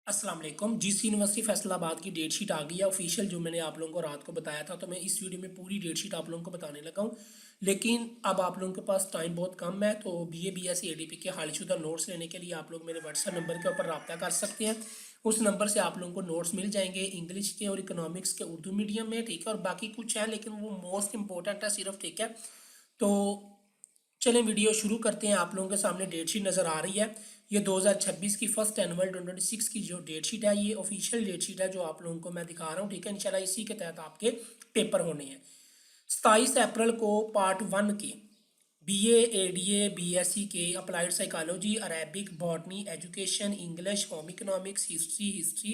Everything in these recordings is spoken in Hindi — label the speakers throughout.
Speaker 1: अस्सलाम वालेकुम। जीसी यूनिवर्सिटी फैसलाबाद की डेट शीट आ गई है ऑफिशियल, जो मैंने आप लोगों को रात को बताया था। तो मैं इस वीडियो में पूरी डेट शीट आप लोगों को बताने लगा हूँ। लेकिन अब आप लोगों के पास टाइम बहुत कम है, तो बीए बीएससी एडीपी के हालशुदा नोट्स लेने के लिए आप लोग मेरे व्हाट्सएप नंबर के ऊपर रब्ता कर सकते हैं। उस नंबर से आप लोगों को नोट्स मिल जाएंगे इंग्लिश के और इकोनॉमिक्स के उर्दू मीडियम में, ठीक है। और बाकी कुछ है लेकिन वो मोस्ट इंपॉर्टेंट है सिर्फ, ठीक है। तो चलें वीडियो शुरू करते हैं। आप लोगों के सामने डेट शीट नज़र आ रही है। ये 2026 की फर्स्ट एनुअल 2026 की जो डेट शीट है, ये ऑफिशियल डेट शीट है जो आप लोगों को मैं दिखा रहा हूँ, ठीक है। इंशाल्लाह इसी के तहत आपके पेपर होने हैं। 27 अप्रैल को पार्ट 1 के बीए एडीए बीएससी के applied psychology, Arabic, botany, education, English, home economics, history,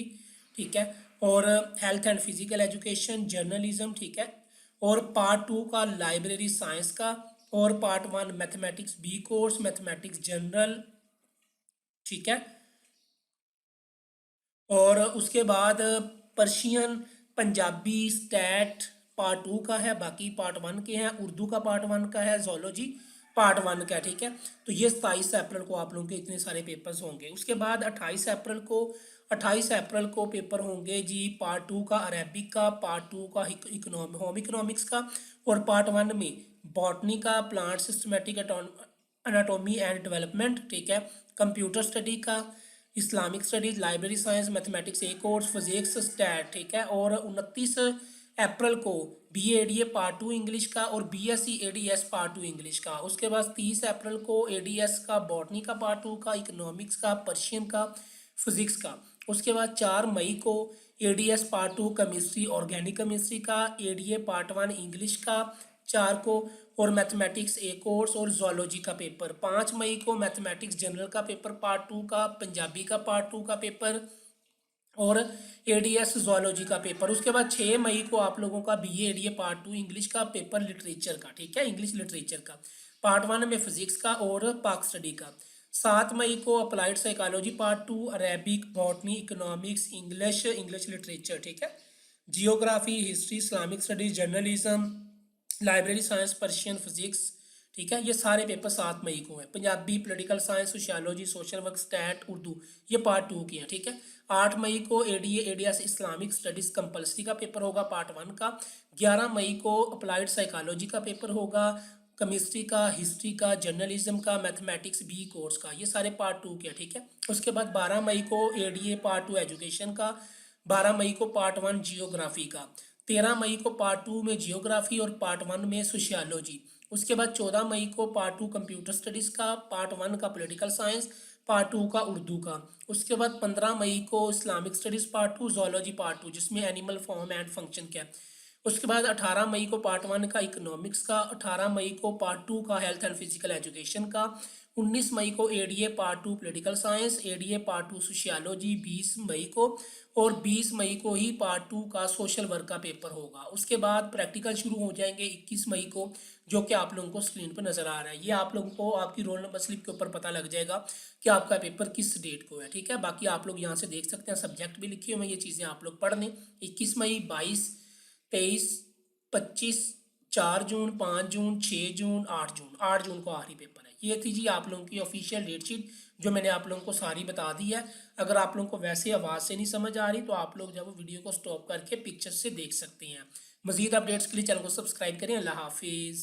Speaker 1: ठीक है। और health and physical education, journalism, ठीक है। और पार्ट 2 का लाइब्रेरी साइंस का, और part 1 mathematics B course, mathematics general, ठीक है। और उसके बाद पर्शियन, पंजाबी, स्टैट पार्ट 2 का है, बाकी पार्ट 1 के हैं। उर्दू का पार्ट 1 का है, जोलॉजी पार्ट 1 का है, ठीक है। तो ये 27 अप्रैल को आप लोगों के इतने सारे पेपर्स होंगे। उसके बाद 28 अप्रैल को पेपर होंगे जी पार्ट 2 का अरेबिक का, पार्ट 2 का होम इकोनॉमिक्स का, और पार्ट 1 में बॉटनी का, plant systematic anatomy and development, ठीक है। कंप्यूटर स्टडी का, Islamic studies, library science, mathematics A course, physics, stat, ठीक है। और 29 अप्रैल को B A D A part 2 English का, और B S C A D S part 2 English का। उसके बाद 30 अप्रैल को ए डी एस का, बॉटनी का पार्ट 2 का, इकोनॉमिक्स का, पर्शियन का, फिजिक्स का। उसके बाद 4 मई को A D S part 2 chemistry, organic chemistry का, A D A part 1 English का 4 को, और मैथमेटिक्स ए कोर्स और जोलॉजी का पेपर। 5 मई को मैथमेटिक्स जनरल का पेपर पार्ट 2 का, पंजाबी का पार्ट 2 का पेपर, और एडीएस जोलॉजी का पेपर। उसके बाद 6 मई को आप लोगों का बी एडीए पार्ट 2 इंग्लिश का पेपर, लिटरेचर का, ठीक है। इंग्लिश लिटरेचर का पार्ट 1 में फिजिक्स का और पाक स्टडी का। 7 मई को applied psychology part 2, Arabic, botany, economics, English literature, ठीक है। Geography, history, Islamic studies, journalism, library science, Persian, physics, ठीक है। ये सारे पेपर 7 मई को हैं। Punjabi, political science, sociology, social work, stat, Urdu, ये पार्ट 2 की हैं, ठीक है। 8 मई को ADA ADS Islamic studies compulsory का पेपर होगा पार्ट 1 का। 11 मई को अप्लाइड साइकोलॉजी का पेपर होगा, केमिस्ट्री का, हिस्ट्री का, जर्नलिज्म का, मैथमेटिक्स बी कोर्स का, ये सारे पार्ट 2 के हैं, ठीक है। उसके बाद 12 मई को एडीए पार्ट 2 एजुकेशन का, 12 मई को पार्ट 1 जियोग्राफी का, 13 मई को पार्ट 2 में जियोग्राफी और पार्ट 1 में सोशियोलॉजी। उसके बाद 14 मई को पार्ट 2 कंप्यूटर स्टडीज़ का, पार्ट 1 का पॉलिटिकल साइंस, पार्ट 2 का उर्दू का। उसके बाद 15 मई को Islamic studies part 2, zoology part 2 जिसमें एनिमल फॉर्म एंड फंक्शन क्या है। उसके बाद 18 मई को पार्ट 1 का इकोनॉमिक्स का, 18 मई को पार्ट 2 का हेल्थ एंड फिजिकल एजुकेशन का, 19 मई को ADA part 2 political science, ADA part 2 sociology 20 मई को, और 20 मई को ही पार्ट 2 का सोशल वर्क का पेपर होगा। उसके बाद प्रैक्टिकल शुरू हो जाएंगे 21 मई को, जो कि आप लोगों को स्क्रीन पर नज़र आ रहा है। ये आप लोगों को आपकी रोल नंबर स्लिप के ऊपर पता लग जाएगा कि आपका पेपर किस डेट को है, ठीक है। बाकी आप लोग यहाँ से देख सकते हैं, सब्जेक्ट भी लिखे हुए हैं, ये चीज़ें आप लोग पढ़ लें। 21 मई, 22, 23, 25, 4 जून, 5 जून, 6 जून, 8 जून, 8 जून को आखिरी पेपर है। ये थी जी आप लोगों की ऑफिशियल डेट शीट, जो मैंने आप लोगों को सारी बता दी है। अगर आप लोगों को वैसे आवाज़ से नहीं समझ आ रही तो आप लोग जब वीडियो को स्टॉप करके पिक्चर से देख सकते हैं। मज़ीद अपडेट्स के लिए चैनल को सब्सक्राइब करें। अल्लाह हाफिज़।